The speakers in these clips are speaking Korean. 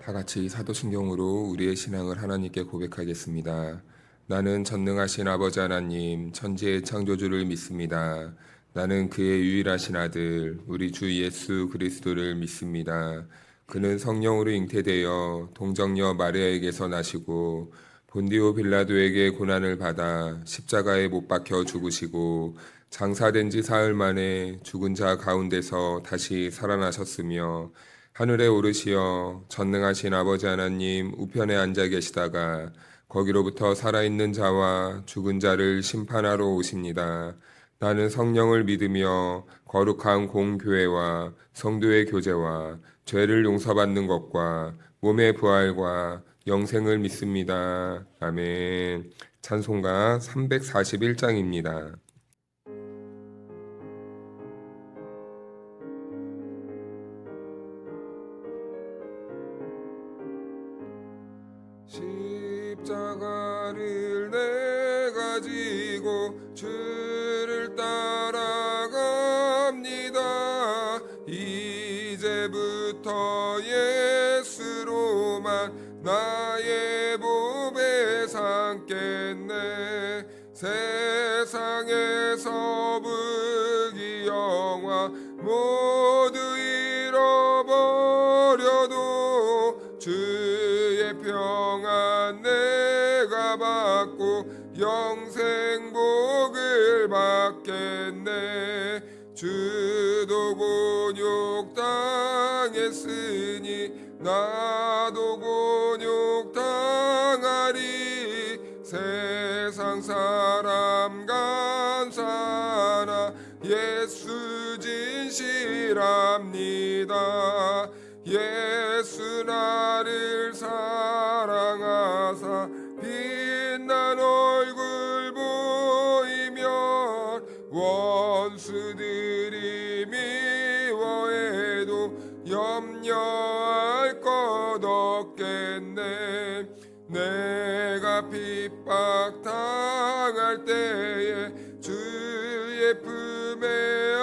다 같이 사도신경으로 우리의 신앙을 하나님께 고백하겠습니다. 나는 전능하신 아버지 하나님, 천지의 창조주를 믿습니다. 나는 그의 유일하신 아들, 우리 주 예수 그리스도를 믿습니다. 그는 성령으로 잉태되어 동정녀 마리아에게서 나시고 본디오 빌라도에게 고난을 받아 십자가에 못 박혀 죽으시고 장사된 지 사흘 만에 죽은 자 가운데서 다시 살아나셨으며 하늘에 오르시어 전능하신 아버지 하나님 우편에 앉아 계시다가 거기로부터 살아있는 자와 죽은 자를 심판하러 오십니다. 나는 성령을 믿으며 거룩한 공교회와 성도의 교제와 죄를 용서받는 것과 몸의 부활과 영생을 믿습니다. 아멘. 찬송가 341장입니다. 십자가를 내가 지고 주를 따라갑니다. 이제부터 예수로만 나의 몸에 삼겠네. 세상에서 부귀 영화 모두 잃어버려도 주의 평안 내가 받고 영생 복을 받겠네. 주도 곤욕 당했으니 나도 곤욕 당하리. 세상 사람 간사나 예수 진실합니다. 예수 나를 사랑하사 빛난 얼굴 보이면 원수들이 미워해도 염려할 것 없겠네. 내가 핍박 당할 때에 주의 품에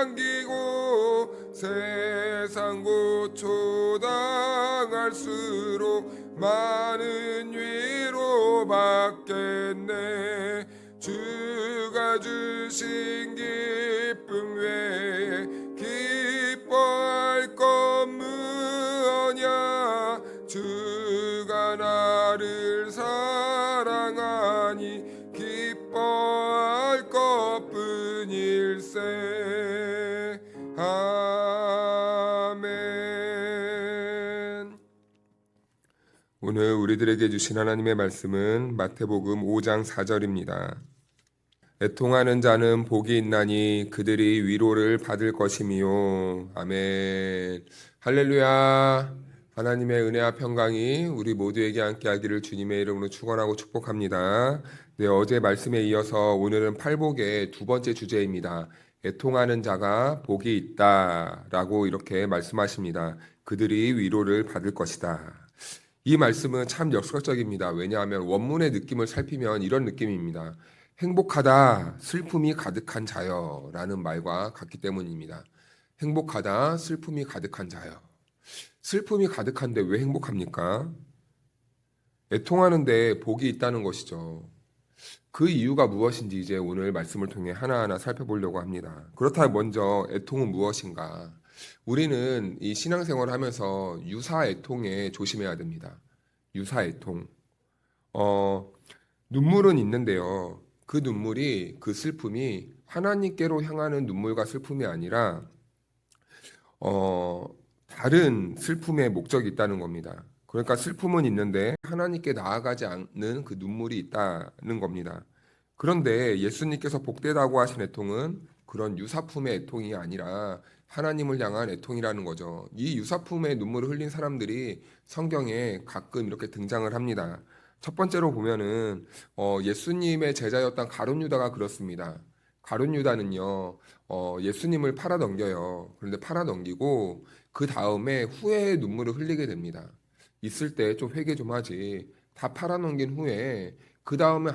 안기고 세상 고초 당할수록 많은 위로 받겠네. 주가 주신 기쁨 외에 기뻐할 것 무엇냐. 주가 나를 사랑하니 기뻐할 것뿐일세. 아멘. 오늘 우리들에게 주신 하나님의 말씀은 마태복음 5장 4절입니다. 애통하는 자는 복이 있나니 그들이 위로를 받을 것이미요. 아멘. 할렐루야. 하나님의 은혜와 평강이 우리 모두에게 함께하기를 주님의 이름으로 축원하고 축복합니다. 네, 어제 말씀에 이어서 오늘은 팔복의 두 번째 주제입니다. 애통하는 자가 복이 있다라고 이렇게 말씀하십니다. 그들이 위로를 받을 것이다. 이 말씀은 참 역설적입니다. 왜냐하면 원문의 느낌을 살피면 이런 느낌입니다. 행복하다, 슬픔이 가득한 자여 라는 말과 같기 때문입니다. 행복하다, 슬픔이 가득한 자여. 슬픔이 가득한데 왜 행복합니까? 애통하는데 복이 있다는 것이죠. 그 이유가 무엇인지 이제 오늘 말씀을 통해 하나하나 살펴보려고 합니다. 그렇다면 먼저 애통은 무엇인가? 우리는 이 신앙생활을 하면서 유사애통에 조심해야 됩니다. 유사애통. 눈물은 있는데요. 그 눈물이, 그 슬픔이 하나님께로 향하는 눈물과 슬픔이 아니라 다른 슬픔의 목적이 있다는 겁니다. 그러니까 슬픔은 있는데 하나님께 나아가지 않는 그 눈물이 있다는 겁니다. 그런데 예수님께서 복되다고 하신 애통은 그런 유사품의 애통이 아니라 하나님을 향한 애통이라는 거죠. 이 유사품의 눈물을 흘린 사람들이 성경에 가끔 이렇게 등장을 합니다. 첫 번째로 보면은 예수님의 제자였던 가룟 유다가 그렇습니다. 가룟 유다는요, 예수님을 팔아 넘겨요. 그런데 팔아 넘기고 그 다음에 후회의 눈물을 흘리게 됩니다. 있을 때 좀 회개 좀 하지. 다 팔아 넘긴 후에 그 다음에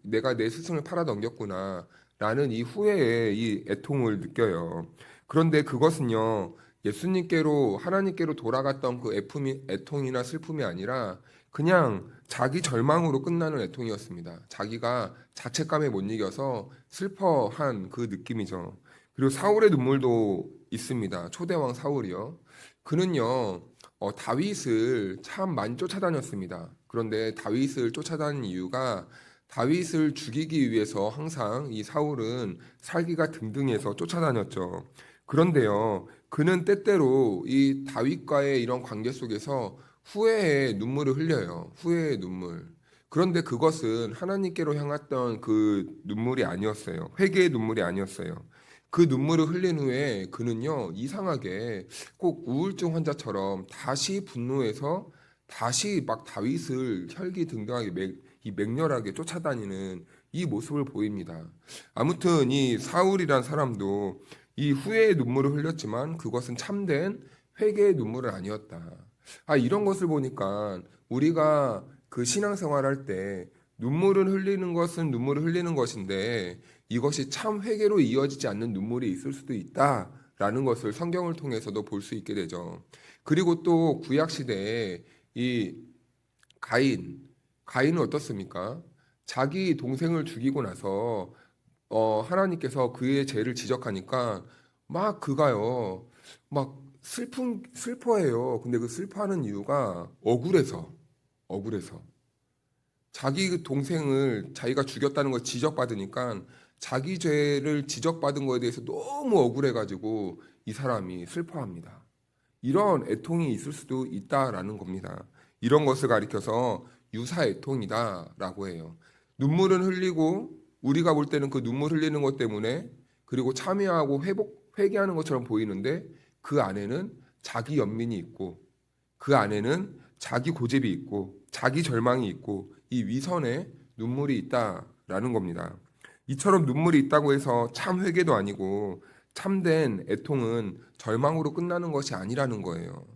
내가 내 스승을 팔아 넘겼구나 라는 이 후회의 이 애통을 느껴요. 그런데 그것은요, 예수님께로 하나님께로 돌아갔던 그 애통이나 슬픔이 아니라 그냥 자기 절망으로 끝나는 애통이었습니다. 자기가 자책감에 못 이겨서 슬퍼한 그 느낌이죠. 그리고 사울의 눈물도 있습니다. 초대왕 사울이요. 그는요, 다윗을 참 많이 쫓아다녔습니다. 그런데 다윗을 쫓아다니는 이유가 다윗을 죽이기 위해서 항상 이 사울은 살기가 등등해서 쫓아다녔죠. 그런데요, 그는 때때로 이 다윗과의 이런 관계 속에서 후회의 눈물을 흘려요. 후회의 눈물. 그런데 그것은 하나님께로 향했던 그 눈물이 아니었어요. 회개의 눈물이 아니었어요. 그 눈물을 흘린 후에 그는요, 이상하게 꼭 우울증 환자처럼 다시 분노해서 다시 막 다윗을 혈기등등하게 이 맹렬하게 쫓아다니는 이 모습을 보입니다. 아무튼 이 사울이란 사람도 이 후회의 눈물을 흘렸지만 그것은 참된 회개의 눈물은 아니었다. 이런 것을 보니까 우리가 그 신앙생활 할 때 눈물을 흘리는 것은 눈물을 흘리는 것인데 이것이 참 회개로 이어지지 않는 눈물이 있을 수도 있다라는 것을 성경을 통해서도 볼 수 있게 되죠. 그리고 또 구약 시대에 이 가인은 어떻습니까? 자기 동생을 죽이고 나서 하나님께서 그의 죄를 지적하니까 막 그가요 막 슬퍼해요. 근데 그 슬퍼하는 이유가 억울해서 자기 동생을 자기가 죽였다는 걸 지적받으니까 자기 죄를 지적받은 거에 대해서 너무 억울해가지고 이 사람이 슬퍼합니다. 이런 애통이 있을 수도 있다라는 겁니다. 이런 것을 가리켜서 유사 애통이다라고 해요. 눈물은 흘리고 우리가 볼 때는 그 눈물 흘리는 것 때문에 그리고 참여하고 회개하는 것처럼 보이는데 그 안에는 자기 연민이 있고 그 안에는 자기 고집이 있고 자기 절망이 있고 이 위선에 눈물이 있다라는 겁니다. 이처럼 눈물이 있다고 해서 참 회개도 아니고 참된 애통은 절망으로 끝나는 것이 아니라는 거예요.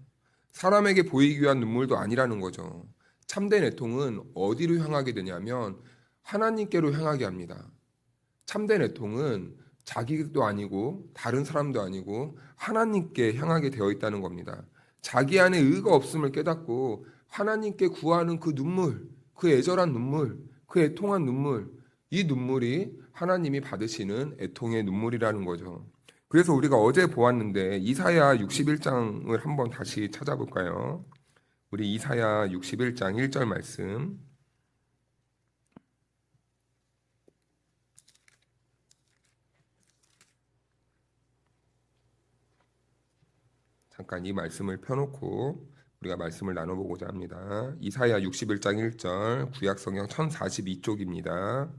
사람에게 보이기 위한 눈물도 아니라는 거죠. 참된 애통은 어디로 향하게 되냐면 하나님께로 향하게 합니다. 참된 애통은 자기도 아니고 다른 사람도 아니고 하나님께 향하게 되어 있다는 겁니다. 자기 안에 의가 없음을 깨닫고 하나님께 구하는 그 눈물, 그 애절한 눈물, 그 애통한 눈물, 이 눈물이 하나님이 받으시는 애통의 눈물이라는 거죠. 그래서 우리가 어제 보았는데 이사야 61장을 한번 다시 찾아볼까요? 우리 이사야 61장 1절 말씀. 잠깐 이 말씀을 펴놓고 우리가 말씀을 나눠보고자 합니다. 이사야 61장 1절 구약성경 1042쪽입니다.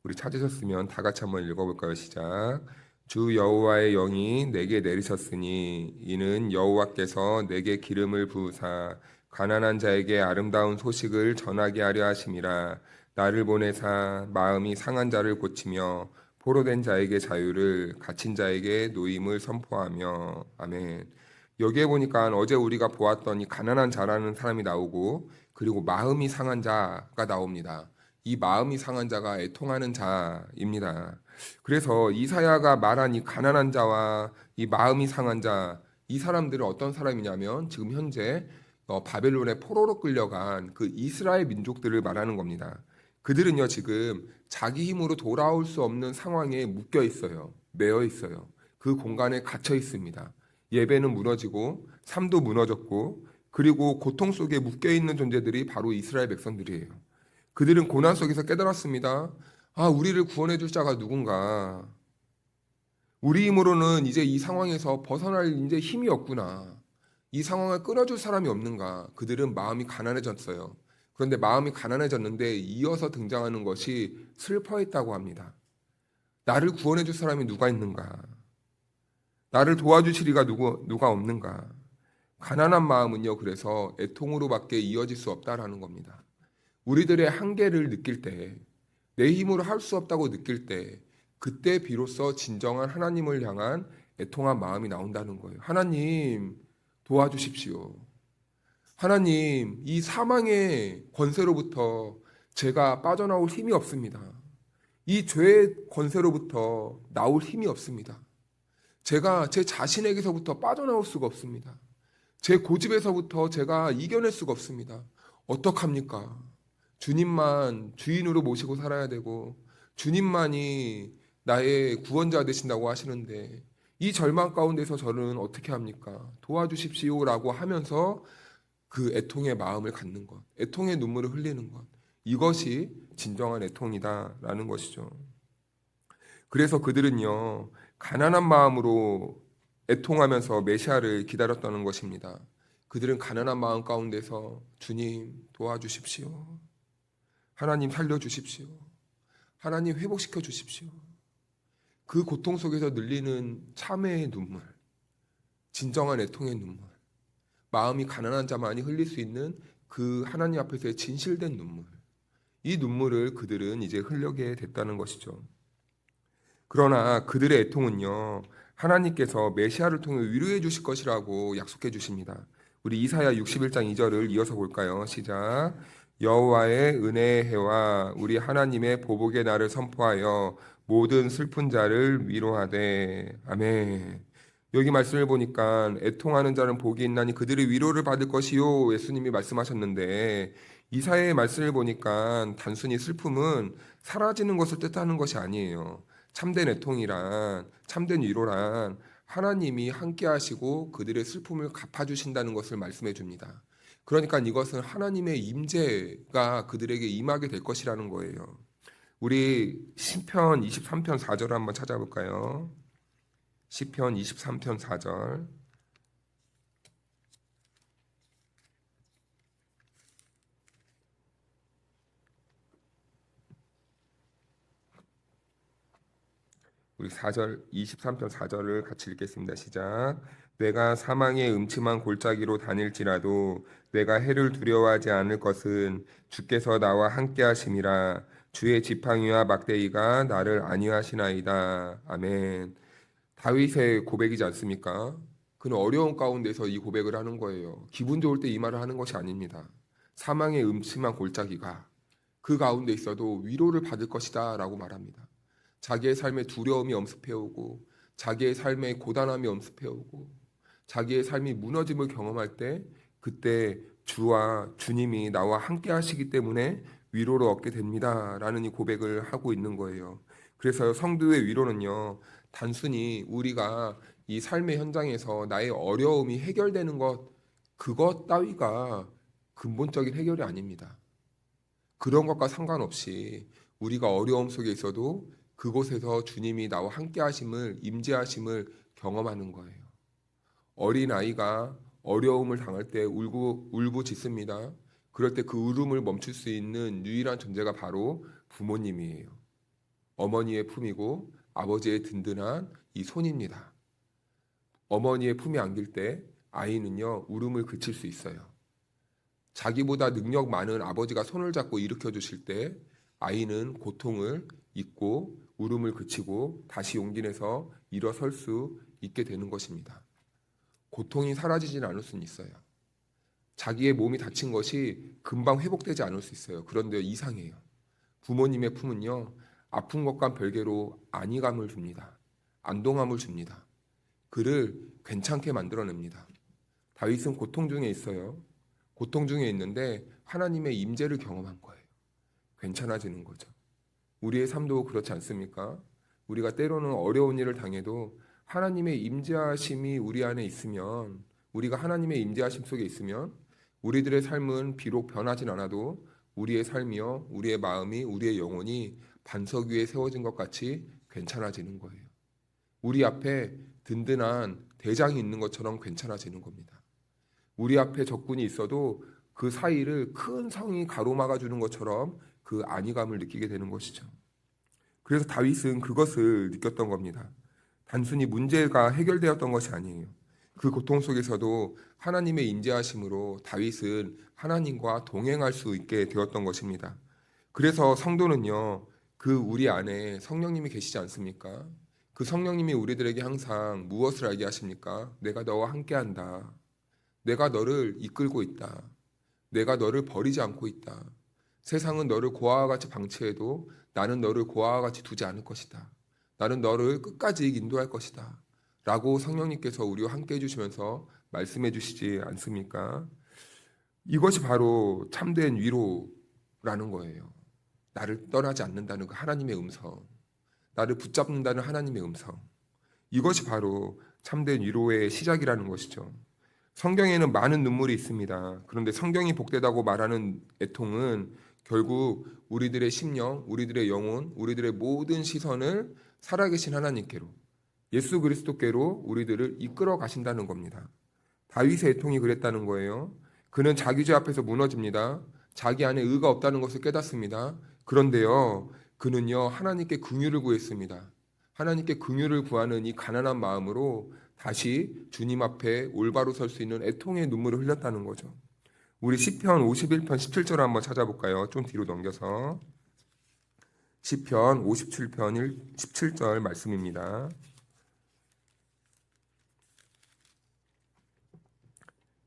우리 찾으셨으면 다 같이 한번 읽어볼까요? 시작. 주 여호와의 영이 내게 내리셨으니 이는 여호와께서 내게 기름을 부으사 가난한 자에게 아름다운 소식을 전하게 하려 하심이라. 나를 보내사 마음이 상한 자를 고치며 포로된 자에게 자유를 갇힌 자에게 노임을 선포하며. 아멘. 여기에 보니까 어제 우리가 보았던 이 가난한 자라는 사람이 나오고 그리고 마음이 상한 자가 나옵니다. 이 마음이 상한 자가 애통하는 자입니다. 그래서 이사야가 말한 이 가난한 자와 이 마음이 상한 자, 이 사람들은 어떤 사람이냐면 지금 현재 바벨론의 포로로 끌려간 그 이스라엘 민족들을 말하는 겁니다. 그들은요 지금 자기 힘으로 돌아올 수 없는 상황에 묶여 있어요. 매여 있어요. 그 공간에 갇혀 있습니다. 예배는 무너지고 삶도 무너졌고 그리고 고통 속에 묶여 있는 존재들이 바로 이스라엘 백성들이에요. 그들은 고난 속에서 깨달았습니다. 우리를 구원해 줄 자가 누군가. 우리 힘으로는 이제 이 상황에서 벗어날 이제 힘이 없구나. 이 상황을 끌어줄 사람이 없는가. 그들은 마음이 가난해졌어요. 그런데 마음이 가난해졌는데 이어서 등장하는 것이 슬퍼했다고 합니다. 나를 구원해 줄 사람이 누가 있는가? 나를 도와주실 이가 누가 없는가? 가난한 마음은요, 그래서 애통으로밖에 이어질 수 없다라는 겁니다. 우리들의 한계를 느낄 때, 내 힘으로 할 수 없다고 느낄 때, 그때 비로소 진정한 하나님을 향한 애통한 마음이 나온다는 거예요. 하나님, 도와주십시오. 하나님, 이 사망의 권세로부터 제가 빠져나올 힘이 없습니다. 이 죄의 권세로부터 나올 힘이 없습니다. 제가 제 자신에게서부터 빠져나올 수가 없습니다. 제 고집에서부터 제가 이겨낼 수가 없습니다. 어떡합니까? 주님만 주인으로 모시고 살아야 되고 주님만이 나의 구원자 되신다고 하시는데 이 절망 가운데서 저는 어떻게 합니까? 도와주십시오라고 하면서 그 애통의 마음을 갖는 것, 애통의 눈물을 흘리는 것, 이것이 진정한 애통이다라는 것이죠. 그래서 그들은요, 가난한 마음으로 애통하면서 메시아를 기다렸다는 것입니다. 그들은 가난한 마음 가운데서 주님 도와주십시오. 하나님 살려주십시오. 하나님 회복시켜 주십시오. 그 고통 속에서 늘리는 참회의 눈물, 진정한 애통의 눈물, 마음이 가난한 자만이 흘릴 수 있는 그 하나님 앞에서의 진실된 눈물, 이 눈물을 그들은 이제 흘려게 됐다는 것이죠. 그러나 그들의 애통은요, 하나님께서 메시아를 통해 위로해 주실 것이라고 약속해 주십니다. 우리 이사야 61장 2절을 이어서 볼까요? 시작. 여호와의 은혜의 해와 우리 하나님의 보복의 날을 선포하여 모든 슬픈 자를 위로하되. 아멘. 여기 말씀을 보니까 애통하는 자는 복이 있나니 그들의 위로를 받을 것이요, 예수님이 말씀하셨는데, 이사야의 말씀을 보니까 단순히 슬픔은 사라지는 것을 뜻하는 것이 아니에요. 참된 애통이란, 참된 위로란 하나님이 함께 하시고 그들의 슬픔을 갚아주신다는 것을 말씀해 줍니다. 그러니까 이것은 하나님의 임재가 그들에게 임하게 될 것이라는 거예요. 우리 시편 23편 4절을 한번 찾아볼까요? 시편 23편 4절. 우리 4절 23편 4절을 같이 읽겠습니다. 시작. 내가 사망의 음침한 골짜기로 다닐지라도 내가 해를 두려워하지 않을 것은 주께서 나와 함께 하심이라. 주의 지팡이와 막대기가 나를 안위하시나이다. 아멘. 다윗의 고백이지 않습니까? 그는 어려운 가운데서 이 고백을 하는 거예요. 기분 좋을 때 이 말을 하는 것이 아닙니다. 사망의 음침한 골짜기가 그 가운데 있어도 위로를 받을 것이다 라고 말합니다. 자기의 삶에 두려움이 엄습해오고 자기의 삶에 고단함이 엄습해오고 자기의 삶이 무너짐을 경험할 때 그때 주와 주님이 나와 함께 하시기 때문에 위로를 얻게 됩니다 라는 이 고백을 하고 있는 거예요. 그래서 성도의 위로는요, 단순히 우리가 이 삶의 현장에서 나의 어려움이 해결되는 것, 그것 따위가 근본적인 해결이 아닙니다. 그런 것과 상관없이 우리가 어려움 속에 있어도 그곳에서 주님이 나와 함께 하심을, 임재하심을 경험하는 거예요. 어린 아이가 어려움을 당할 때 울부짖습니다. 그럴 때 그 울음을 멈출 수 있는 유일한 존재가 바로 부모님이에요. 어머니의 품이고 아버지의 든든한 이 손입니다. 어머니의 품에 안길 때 아이는요, 울음을 그칠 수 있어요. 자기보다 능력 많은 아버지가 손을 잡고 일으켜 주실 때 아이는 고통을 잊고 울음을 그치고 다시 용기 내서 일어설 수 있게 되는 것입니다. 고통이 사라지진 않을 수는 있어요. 자기의 몸이 다친 것이 금방 회복되지 않을 수 있어요. 그런데 이상해요. 부모님의 품은요, 아픈 것과 별개로 안위감을 줍니다. 안동함을 줍니다. 그를 괜찮게 만들어냅니다. 다윗은 고통 중에 있어요. 고통 중에 있는데 하나님의 임재를 경험한 거예요. 괜찮아지는 거죠. 우리의 삶도 그렇지 않습니까? 우리가 때로는 어려운 일을 당해도 하나님의 임재하심이 우리 안에 있으면, 우리가 하나님의 임재하심 속에 있으면 우리들의 삶은 비록 변하진 않아도 우리의 삶이요, 우리의 마음이, 우리의 영혼이 반석 위에 세워진 것 같이 괜찮아지는 거예요. 우리 앞에 든든한 대장이 있는 것처럼 괜찮아지는 겁니다. 우리 앞에 적군이 있어도 그 사이를 큰 성이 가로막아 주는 것처럼 그 안위감을 느끼게 되는 것이죠. 그래서 다윗은 그것을 느꼈던 겁니다. 단순히 문제가 해결되었던 것이 아니에요. 그 고통 속에서도 하나님의 임재하심으로 다윗은 하나님과 동행할 수 있게 되었던 것입니다. 그래서 성도는요, 그 우리 안에 성령님이 계시지 않습니까? 그 성령님이 우리들에게 항상 무엇을 알게 하십니까? 내가 너와 함께한다. 내가 너를 이끌고 있다. 내가 너를 버리지 않고 있다. 세상은 너를 고아와 같이 방치해도 나는 너를 고아와 같이 두지 않을 것이다. 나는 너를 끝까지 인도할 것이다. 라고 성령님께서 우리와 함께 해주시면서 말씀해 주시지 않습니까? 이것이 바로 참된 위로라는 거예요. 나를 떠나지 않는다는 그 하나님의 음성, 나를 붙잡는다는 하나님의 음성, 이것이 바로 참된 위로의 시작이라는 것이죠. 성경에는 많은 눈물이 있습니다. 그런데 성경이 복되다고 말하는 애통은 결국 우리들의 심령, 우리들의 영혼, 우리들의 모든 시선을 살아계신 하나님께로, 예수 그리스도께로 우리들을 이끌어 가신다는 겁니다. 다윗의 애통이 그랬다는 거예요. 그는 자기 죄 앞에서 무너집니다. 자기 안에 의가 없다는 것을 깨닫습니다. 그런데요, 그는요 하나님께 긍휼을 구했습니다. 하나님께 긍휼을 구하는 이 가난한 마음으로 다시 주님 앞에 올바로 설 수 있는 애통의 눈물을 흘렸다는 거죠. 우리 시편 51편 17절 한번 찾아볼까요? 좀 뒤로 넘겨서 시편 57편 17절 말씀입니다.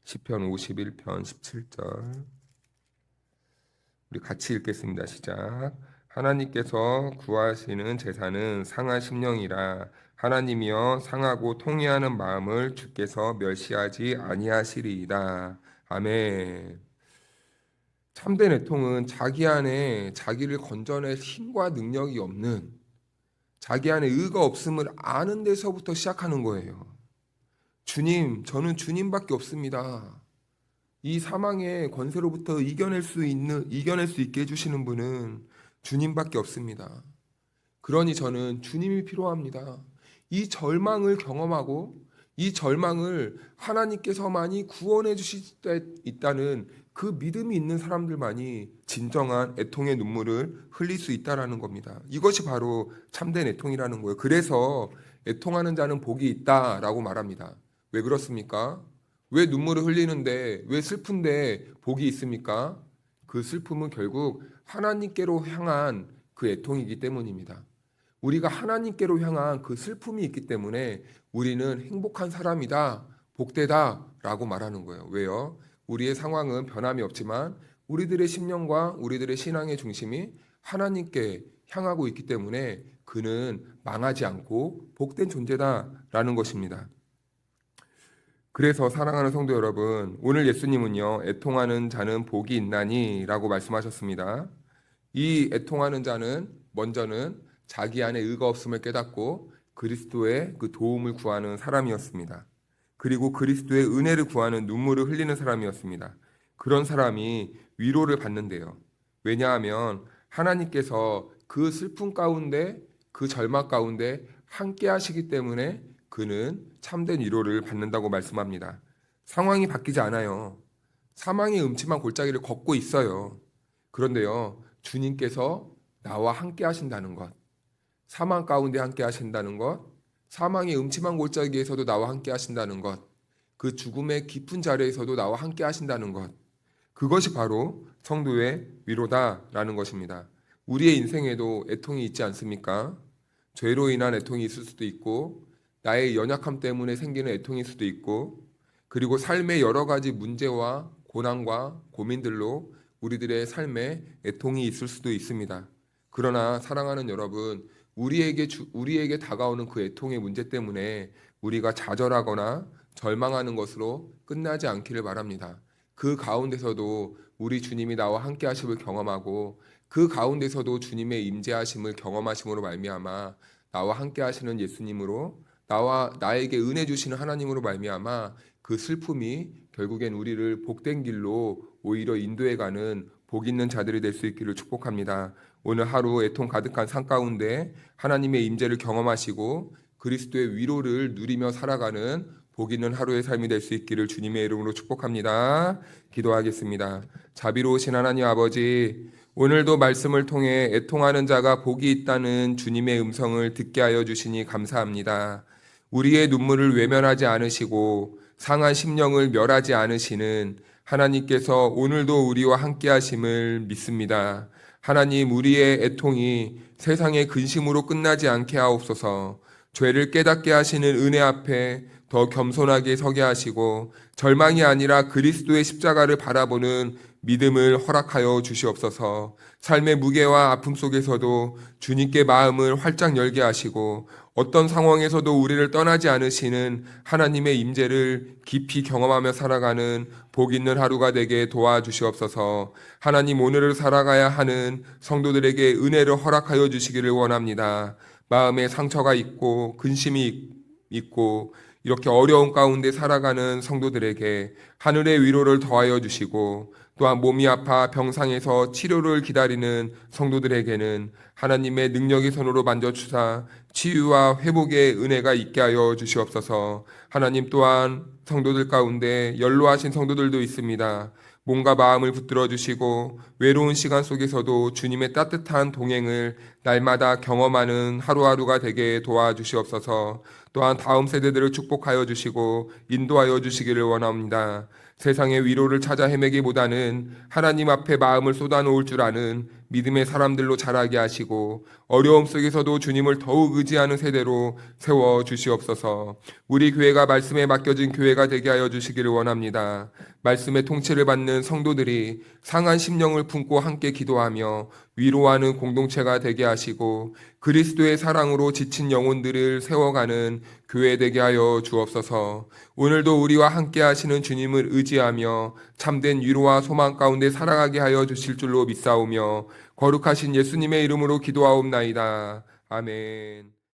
시편 51편 17절 우리 같이 읽겠습니다. 시작. 하나님께서 구하시는 제사는 상한 심령이라 하나님이여 상하고 통회하는 마음을 주께서 멸시하지 아니하시리이다. 아멘. 참된 애통은 자기 안에 자기를 건져낼 힘과 능력이 없는, 자기 안에 의가 없음을 아는 데서부터 시작하는 거예요. 주님, 저는 주님밖에 없습니다. 이 사망의 권세로부터 이겨낼 수 있게 해주시는 분은 주님밖에 없습니다. 그러니 저는 주님이 필요합니다. 이 절망을 경험하고 이 절망을 하나님께서만이 구원해 주실 때 있다는 그 믿음이 있는 사람들만이 진정한 애통의 눈물을 흘릴 수 있다라는 겁니다. 이것이 바로 참된 애통이라는 거예요. 그래서 애통하는 자는 복이 있다라고 말합니다. 왜 그렇습니까? 왜 눈물을 흘리는데, 왜 슬픈데 복이 있습니까? 그 슬픔은 결국 하나님께로 향한 그 애통이기 때문입니다. 우리가 하나님께로 향한 그 슬픔이 있기 때문에 우리는 행복한 사람이다, 복되다 라고 말하는 거예요. 왜요? 우리의 상황은 변함이 없지만 우리들의 심령과 우리들의 신앙의 중심이 하나님께 향하고 있기 때문에 그는 망하지 않고 복된 존재다라는 것입니다. 그래서 사랑하는 성도 여러분, 오늘 예수님은요, 애통하는 자는 복이 있나니 라고 말씀하셨습니다. 이 애통하는 자는 먼저는 자기 안에 의가 없음을 깨닫고 그리스도의 그 도움을 구하는 사람이었습니다. 그리고 그리스도의 은혜를 구하는 눈물을 흘리는 사람이었습니다. 그런 사람이 위로를 받는데요. 왜냐하면 하나님께서 그 슬픔 가운데, 그 절망 가운데 함께 하시기 때문에 그는 참된 위로를 받는다고 말씀합니다. 상황이 바뀌지 않아요. 사망의 음침한 골짜기를 걷고 있어요. 그런데요, 주님께서 나와 함께 하신다는 것, 사망 가운데 함께 하신다는 것, 사망의 음침한 골짜기에서도 나와 함께 하신다는 것, 그 죽음의 깊은 자리에서도 나와 함께 하신다는 것, 그것이 바로 성도의 위로다라는 것입니다. 우리의 인생에도 애통이 있지 않습니까? 죄로 인한 애통이 있을 수도 있고, 나의 연약함 때문에 생기는 애통일 수도 있고, 그리고 삶의 여러 가지 문제와 고난과 고민들로 우리들의 삶에 애통이 있을 수도 있습니다. 그러나 사랑하는 여러분, 우리에게 다가오는 그 애통의 문제 때문에 우리가 좌절하거나 절망하는 것으로 끝나지 않기를 바랍니다. 그 가운데서도 우리 주님이 나와 함께 하심을 경험하고 그 가운데서도 주님의 임재하심을 경험하심으로 말미암아 나와 함께 하시는 예수님으로 나에게 은혜 주시는 하나님으로 말미암아 그 슬픔이 결국엔 우리를 복된 길로 오히려 인도해가는 복 있는 자들이 될 수 있기를 축복합니다. 오늘 하루 애통 가득한 삶 가운데 하나님의 임재를 경험하시고 그리스도의 위로를 누리며 살아가는 복 있는 하루의 삶이 될 수 있기를 주님의 이름으로 축복합니다. 기도하겠습니다. 자비로우신 하나님 아버지, 오늘도 말씀을 통해 애통하는 자가 복이 있다는 주님의 음성을 듣게 하여 주시니 감사합니다. 우리의 눈물을 외면하지 않으시고 상한 심령을 멸하지 않으시는 하나님께서 오늘도 우리와 함께 하심을 믿습니다. 하나님, 우리의 애통이 세상의 근심으로 끝나지 않게 하옵소서. 죄를 깨닫게 하시는 은혜 앞에 더 겸손하게 서게 하시고 절망이 아니라 그리스도의 십자가를 바라보는 믿음을 허락하여 주시옵소서. 삶의 무게와 아픔 속에서도 주님께 마음을 활짝 열게 하시고 어떤 상황에서도 우리를 떠나지 않으시는 하나님의 임재를 깊이 경험하며 살아가는 복 있는 하루가 되게 도와주시옵소서. 하나님, 오늘을 살아가야 하는 성도들에게 은혜를 허락하여 주시기를 원합니다. 마음에 상처가 있고 근심이 있고 이렇게 어려운 가운데 살아가는 성도들에게 하늘의 위로를 더하여 주시고 또한 몸이 아파 병상에서 치료를 기다리는 성도들에게는 하나님의 능력의 손으로 만져주사 치유와 회복의 은혜가 있게 하여 주시옵소서. 하나님, 또한 성도들 가운데 연로하신 성도들도 있습니다. 몸과 마음을 붙들어 주시고 외로운 시간 속에서도 주님의 따뜻한 동행을 날마다 경험하는 하루하루가 되게 도와주시옵소서. 또한 다음 세대들을 축복하여 주시고 인도하여 주시기를 원합니다. 세상의 위로를 찾아 헤매기보다는 하나님 앞에 마음을 쏟아놓을 줄 아는 믿음의 사람들로 자라게 하시고 어려움 속에서도 주님을 더욱 의지하는 세대로 세워 주시옵소서. 우리 교회가 말씀에 맡겨진 교회가 되게 하여 주시기를 원합니다. 말씀의 통치를 받는 성도들이 상한 심령을 품고 함께 기도하며 위로하는 공동체가 되게 하시고 그리스도의 사랑으로 지친 영혼들을 세워가는 교회 되게 하여 주옵소서. 오늘도 우리와 함께 하시는 주님을 의지하며 참된 위로와 소망 가운데 살아가게 하여 주실 줄로 믿사오며 거룩하신 예수님의 이름으로 기도하옵나이다. 아멘.